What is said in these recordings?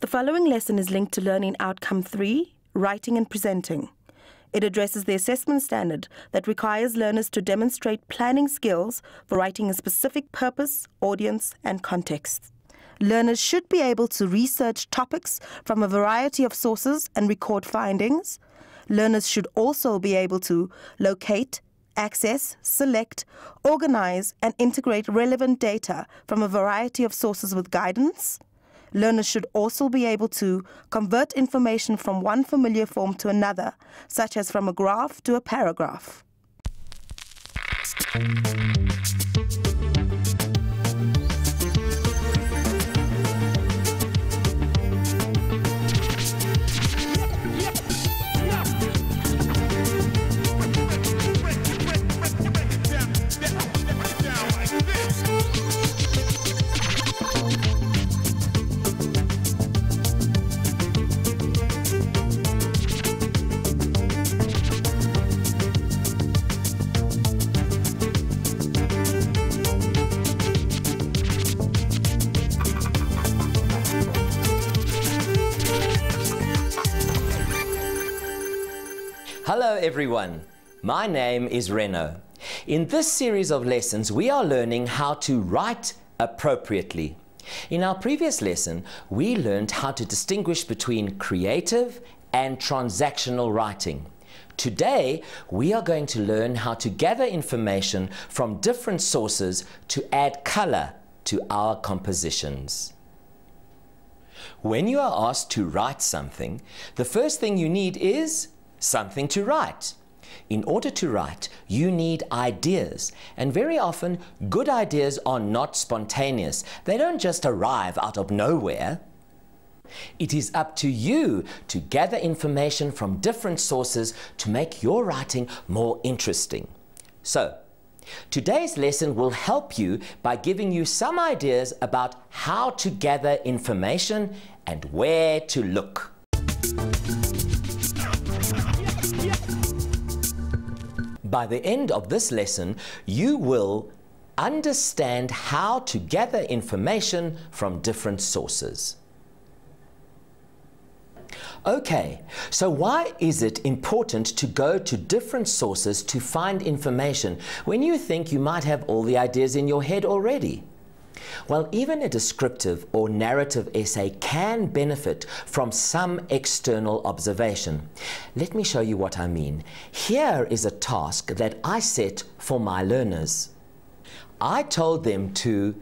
The following lesson is linked to Learning Outcome 3, Writing and Presenting. It addresses the assessment standard that requires learners to demonstrate planning skills for writing a specific purpose, audience, and context. Learners should be able to research topics from a variety of sources and record findings. Learners should also be able to locate, access, select, organize, and integrate relevant data from a variety of sources with guidance. Learners should also be able to convert information from one familiar form to another, such as from a graph to a paragraph. Hello everyone, my name is Reno. In this series of lessons we are learning how to write appropriately. In our previous lesson we learned how to distinguish between creative and transactional writing. Today we are going to learn how to gather information from different sources to add color to our compositions. When you are asked to write something, the first thing you need is something to write. In order to write, you need ideas, and very often good ideas are not spontaneous. They don't just arrive out of nowhere. It is up to you to gather information from different sources to make your writing more interesting. So, today's lesson will help you by giving you some ideas about how to gather information and where to look. By the end of this lesson, you will understand how to gather information from different sources. Okay, so why is it important to go to different sources to find information when you think you might have all the ideas in your head already? Well, even a descriptive or narrative essay can benefit from some external observation. Let me show you what I mean. Here is a task that I set for my learners. I told them to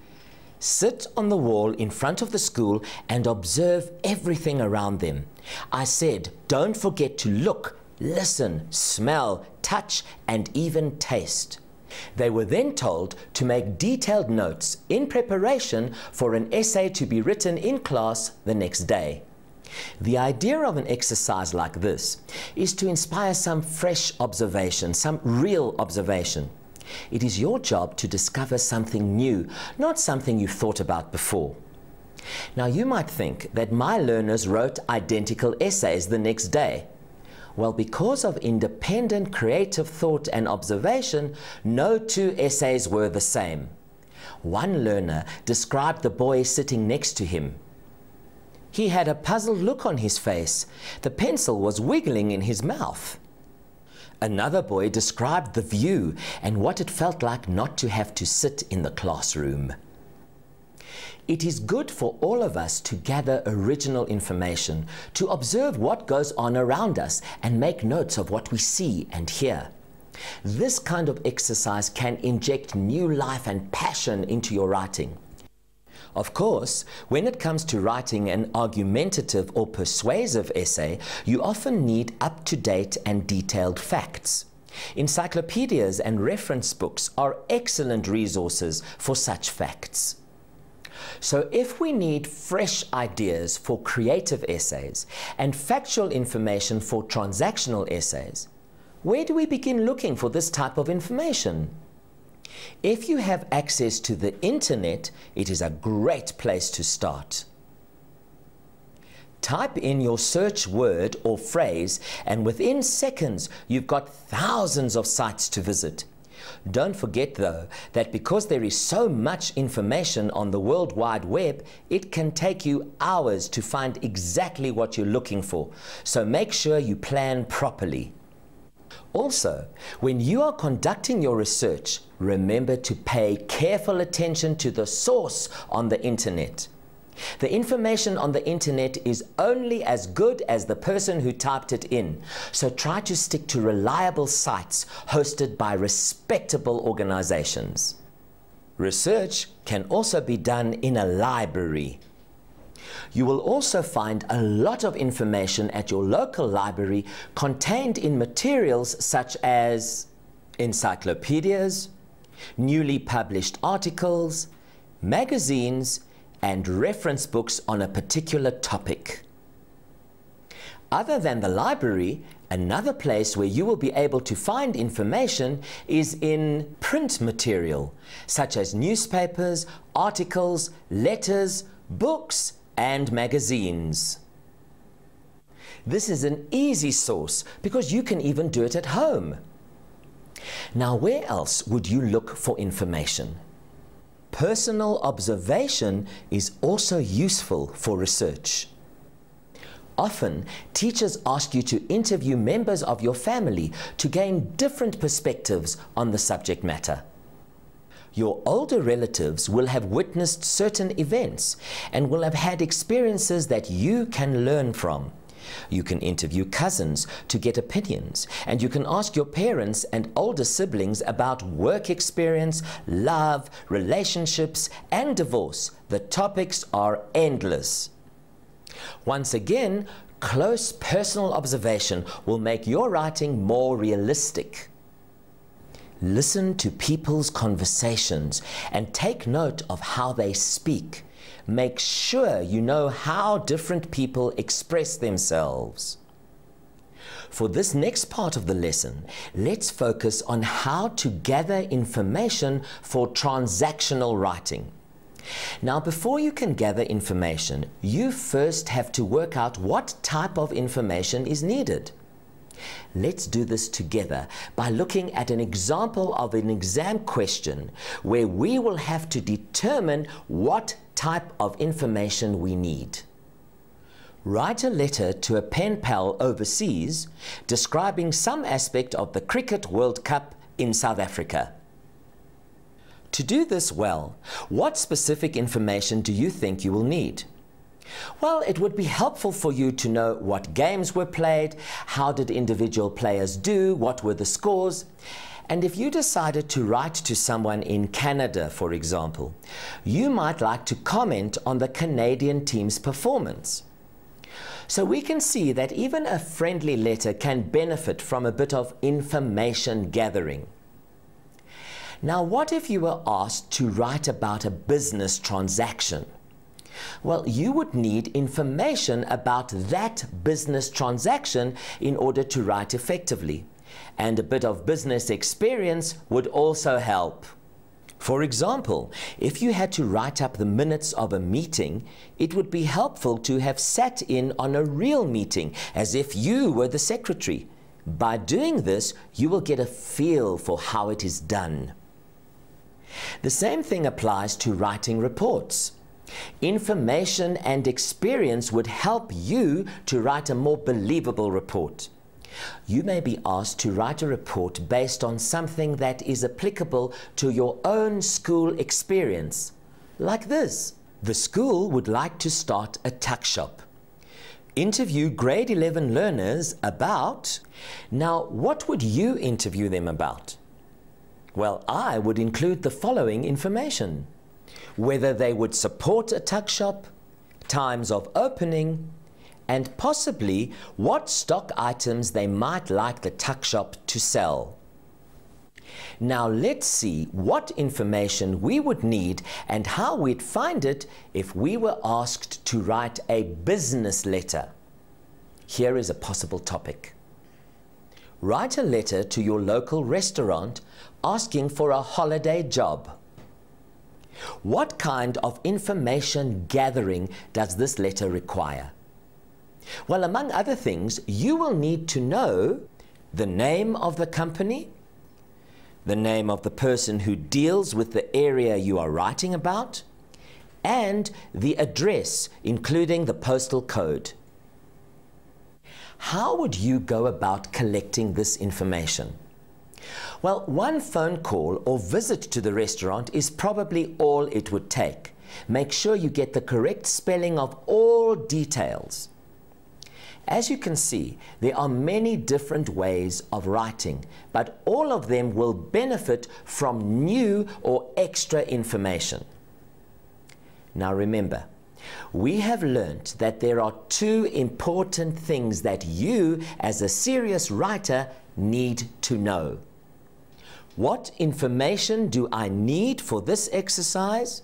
sit on the wall in front of the school and observe everything around them. I said, don't forget to look, listen, smell, touch, and even taste. They were then told to make detailed notes in preparation for an essay to be written in class the next day. The idea of an exercise like this is to inspire some fresh observation, some real observation. It is your job to discover something new, not something you've thought about before. Now you might think that my learners wrote identical essays the next day. Well, because of independent creative thought and observation, no two essays were the same. One learner described the boy sitting next to him. He had a puzzled look on his face. The pencil was wiggling in his mouth. Another boy described the view and what it felt like not to have to sit in the classroom. It is good for all of us to gather original information, to observe what goes on around us and make notes of what we see and hear. This kind of exercise can inject new life and passion into your writing. Of course, when it comes to writing an argumentative or persuasive essay, you often need up-to-date and detailed facts. Encyclopedias and reference books are excellent resources for such facts. So if we need fresh ideas for creative essays and factual information for transactional essays, where do we begin looking for this type of information? If you have access to the internet, it is a great place to start. Type in your search word or phrase, and within seconds you've got thousands of sites to visit. Don't forget though that because there is so much information on the World Wide Web, it can take you hours to find exactly what you're looking for. So make sure you plan properly. Also, when you are conducting your research, remember to pay careful attention to the source on the internet. The information on the internet is only as good as the person who typed it in, so try to stick to reliable sites hosted by respectable organizations. Research can also be done in a library. You will also find a lot of information at your local library contained in materials such as encyclopedias, newly published articles, magazines, and reference books on a particular topic. Other than the library, another place where you will be able to find information is in print material, such as newspapers, articles, letters, books, and magazines. This is an easy source because you can even do it at home. Now, where else would you look for information? Personal observation is also useful for research. Often, teachers ask you to interview members of your family to gain different perspectives on the subject matter. Your older relatives will have witnessed certain events and will have had experiences that you can learn from. You can interview cousins to get opinions, and you can ask your parents and older siblings about work experience, love, relationships, and divorce. The topics are endless. Once again, close personal observation will make your writing more realistic. Listen to people's conversations and take note of how they speak. Make sure you know how different people express themselves. For this next part of the lesson, let's focus on how to gather information for transactional writing. Now, before you can gather information, you first have to work out what type of information is needed. Let's do this together by looking at an example of an exam question where we will have to determine what type of information we need. Write a letter to a pen pal overseas describing some aspect of the Cricket World Cup in South Africa. To do this well, what specific information do you think you will need? Well, it would be helpful for you to know what games were played, how did individual players do, what were the scores, and if you decided to write to someone in Canada, for example, you might like to comment on the Canadian team's performance. So we can see that even a friendly letter can benefit from a bit of information gathering. Now, what if you were asked to write about a business transaction? Well, you would need information about that business transaction in order to write effectively. And a bit of business experience would also help. For example, if you had to write up the minutes of a meeting, it would be helpful to have sat in on a real meeting as if you were the secretary. By doing this, you will get a feel for how it is done. The same thing applies to writing reports. Information and experience would help you to write a more believable report. You may be asked to write a report based on something that is applicable to your own school experience. Like this: the school would like to start a tuck shop. Interview grade 11 learners about... Now, what would you interview them about? Well, I would include the following information: whether they would support a tuck shop, times of opening, and possibly what stock items they might like the tuck shop to sell. Now let's see what information we would need and how we'd find it if we were asked to write a business letter. Here is a possible topic. Write a letter to your local restaurant asking for a holiday job. What kind of information gathering does this letter require? Well, among other things, you will need to know the name of the company, the name of the person who deals with the area you are writing about, and the address, including the postal code. How would you go about collecting this information? Well, one phone call or visit to the restaurant is probably all it would take. Make sure you get the correct spelling of all details. As you can see, there are many different ways of writing, but all of them will benefit from new or extra information. Now remember, we have learnt that there are two important things that you, as a serious writer, need to know. What information do I need for this exercise?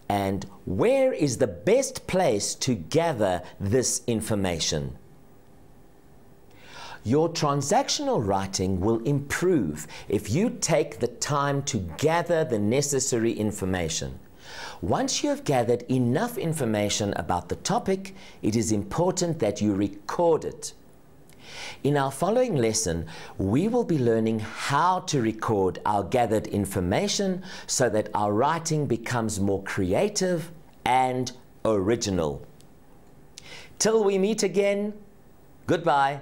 And where is the best place to gather this information? Your transactional writing will improve if you take the time to gather the necessary information. Once you have gathered enough information about the topic, it is important that you record it. In our following lesson, we will be learning how to record our gathered information so that our writing becomes more creative and original. Till we meet again, goodbye.